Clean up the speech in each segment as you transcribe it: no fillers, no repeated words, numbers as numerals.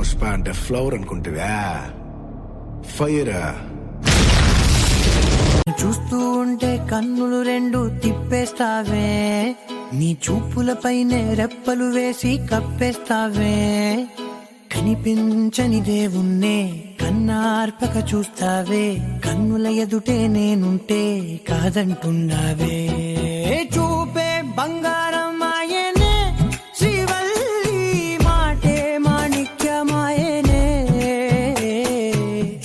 పుష్ప అంటే flower అనుకుంటువా? Fire. చూస్తూ ఉంటే కన్నులు రెండు తిప్పేస్తావే, నీ చూపులపైనే రెప్పలు వేసి కప్పేస్తావే. కనిపించని దేవుణ్ణే కన్నార్పక చూస్తావే, కన్నుల ఎదుటే నేనుంటే కాదంటున్నావే. చూపే బంగారం ఆయనే, శ్రీవల్లి మాటే మాణిక్యమాయనే.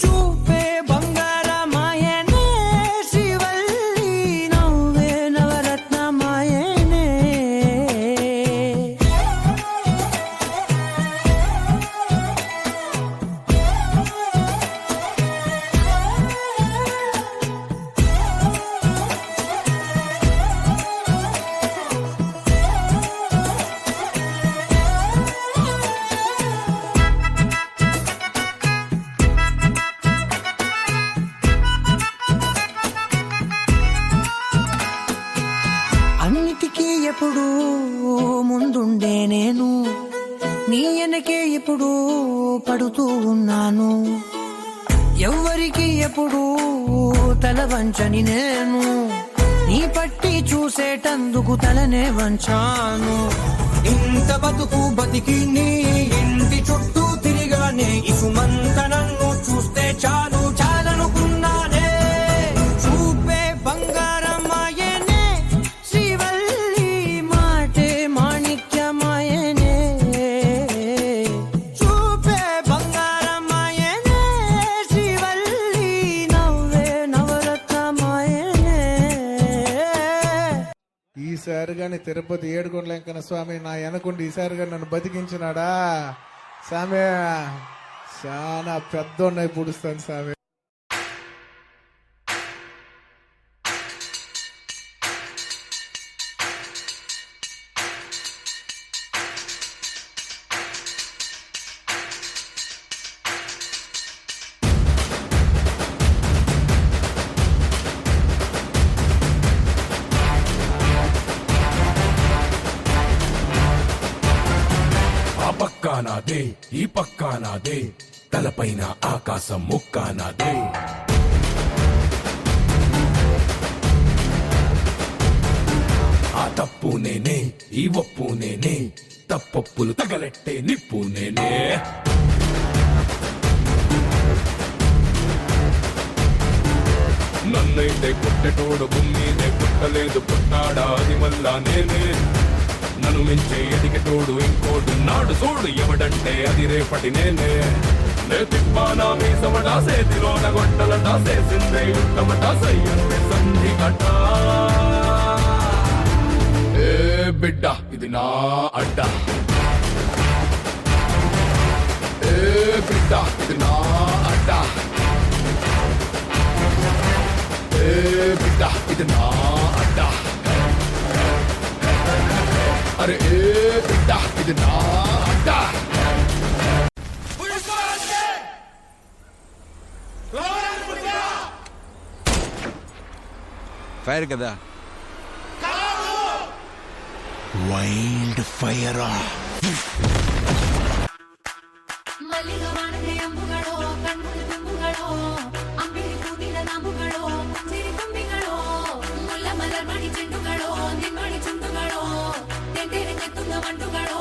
చూపే బంగారం ఆయనే, శ్రీవల్లి నవ్వే నవరత్నమాయనే. అన్నిటికీ ఎప్పుడు ముందుండే నేను, నీ వెనకే ఎప్పుడు పడుతూ ఉన్నాను. ఎవ్వరికి ఎప్పుడు తల వంచని నేను, నీ పట్టి చూసేటందుకు తలనే వంచాను. ఇంత బతుకు బతికి నీ ఇంటి చుట్టూ తిరిగానే, ఇసుమంత నన్ను చూస్తే చాలు చాలనుకున్నానే. చూపే బంగారం ఆయనే, శ్రీవల్లి మాటే మాణిక్యమాయనే. చూపే బంగారం ఆయనే, శ్రీవల్లి నవ్వే నవరత్నమాయనే. ఈసారి గాని తిరుపతి ఏడుకొండల వెంకన్న స్వామి నా వెనకుండి ఈసారి గాని నన్ను బతికించినాడా స్వామి. చాలా పెద్దోన్నై పుడుస్తాను స్వామి. నాదే ఈ పక్కా నాదే, తలపైన ఆకాశం ముక్కా నాదే. ఆ తప్పు నేనే ఈ ఒప్పు నేనే, తప్పొప్పులు తగలెట్టే నిప్పు నేనే. నన్నైతే పుట్టెటోడు భూమినే పుట్టలేదు, పుట్టాడా అది మళ్ళా నేనే. నన్ను మించే ఎదిగటోడు ఇంకోడు నాడు చూడు, ఎవడంటే అది రేపటి నేనే. నే తిప్పానా మీ సమటా, సేతిలోన గొడ్డలటా, సేసిందే యుద్ధమట, సయ్యందే సంధి కట. ఏ బిడ్డ ఇది నా అడ్డ, ఏ బిడ్డ ఇది నా అడ్డ, ఏ బిడ్డ ఇది నా అడ్డ. అరే ఏ బిడ్డ ఇది నా అడ్డ. ఫైర్ కదా, వైల్డ్ ఫైర్. ಚೆಂಡುಗಳು ನಿಮ್ಮಡಿ ಚುಂಡುಗಳು ತೆಂಟೆರೆ ಕೆತ್ತುಂಗ ಮಂಡುಗಳು